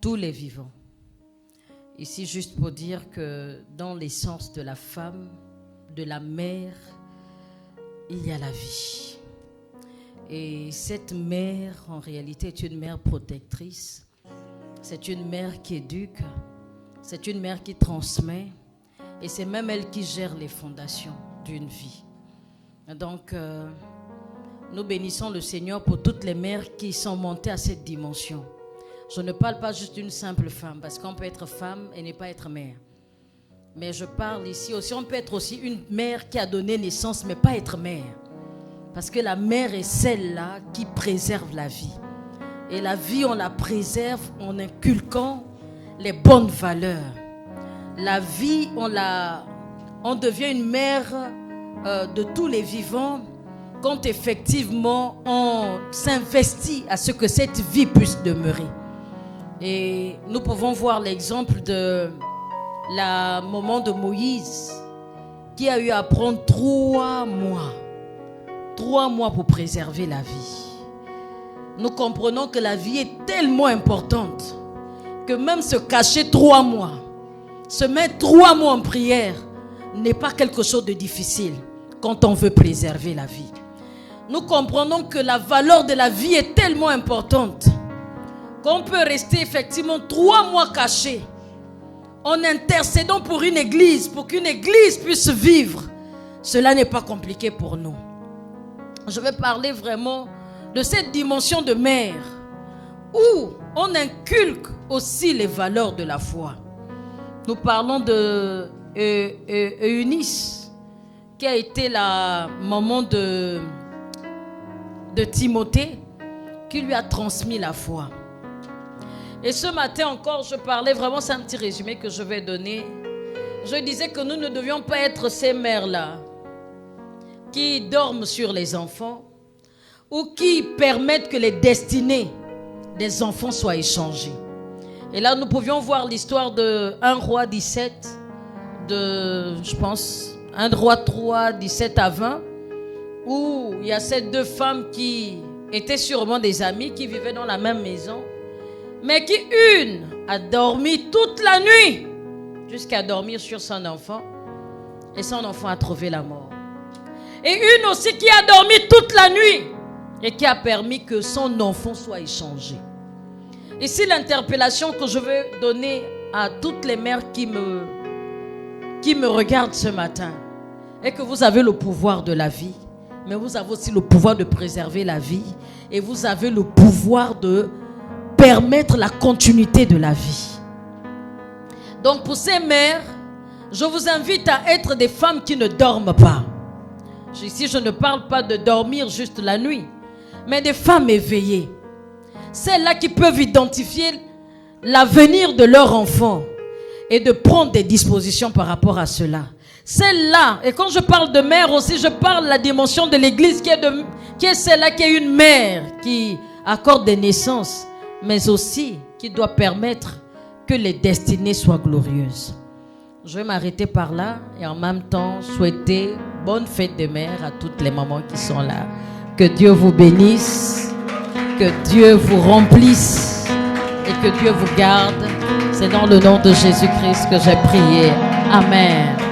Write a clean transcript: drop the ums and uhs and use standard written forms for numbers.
tous les vivants. Ici, juste pour dire que dans l'essence de la femme, de la mère, il y a la vie. Et cette mère, en réalité, est une mère protectrice. C'est une mère qui éduque. C'est une mère qui transmet. Et c'est même elle qui gère les fondations d'une vie. Donc, nous bénissons le Seigneur pour toutes les mères qui sont montées à cette dimension. Je ne parle pas juste d'une simple femme, parce qu'on peut être femme et ne pas être mère. Mais je parle ici aussi, on peut être aussi une mère qui a donné naissance, mais pas être mère. Parce que la mère est celle-là qui préserve la vie. Et la vie, on la préserve en inculquant les bonnes valeurs. La vie, on devient une mère de tous les vivants quand effectivement on s'investit à ce que cette vie puisse demeurer. Et nous pouvons voir l'exemple de la maman de Moïse qui a eu à prendre 3 mois. 3 mois pour préserver la vie. Nous comprenons que la vie est tellement importante que même se cacher 3 mois, se mettre 3 mois en prière n'est pas quelque chose de difficile quand on veut préserver la vie. Nous comprenons que la valeur de la vie est tellement importante qu'on peut rester effectivement 3 mois caché en intercédant pour une église, pour qu'une église puisse vivre. Cela n'est pas compliqué pour nous. Je vais parler vraiment de cette dimension de mère où on inculque aussi les valeurs de la foi. Nous parlons de Eunice qui a été la maman de Timothée qui lui a transmis la foi. Et ce matin encore, je parlais vraiment, c'est un petit résumé que je vais donner. Je disais que nous ne devions pas être ces mères-là qui dorment sur les enfants ou qui permettent que les destinées des enfants soient échangées. Et là, nous pouvions voir l'histoire de 1 Roi 17, je pense, 1 Roi 3, 17 à 20, où il y a ces 2 femmes qui étaient sûrement des amies, qui vivaient dans la même maison, mais qui, une, a dormi toute la nuit, jusqu'à dormir sur son enfant, et son enfant a trouvé la mort. Et une aussi qui a dormi toute la nuit, et qui a permis que son enfant soit échangé. Ici, l'interpellation que je veux donner à toutes les mères qui me regardent ce matin est que vous avez le pouvoir de la vie, mais vous avez aussi le pouvoir de préserver la vie et vous avez le pouvoir de permettre la continuité de la vie. Donc pour ces mères, je vous invite à être des femmes qui ne dorment pas. Ici, je ne parle pas de dormir juste la nuit, mais des femmes éveillées. Celles-là qui peuvent identifier l'avenir de leur enfant et de prendre des dispositions par rapport à cela. Celle-là, et quand je parle de mère aussi, je parle de la dimension de l'église qui est celle-là qui est une mère qui accorde des naissances, mais aussi qui doit permettre que les destinées soient glorieuses. Je vais m'arrêter par là et en même temps souhaiter bonne fête de mère à toutes les mamans qui sont là. Que Dieu vous bénisse, que Dieu vous remplisse et que Dieu vous garde. C'est dans le nom de Jésus-Christ que j'ai prié. Amen.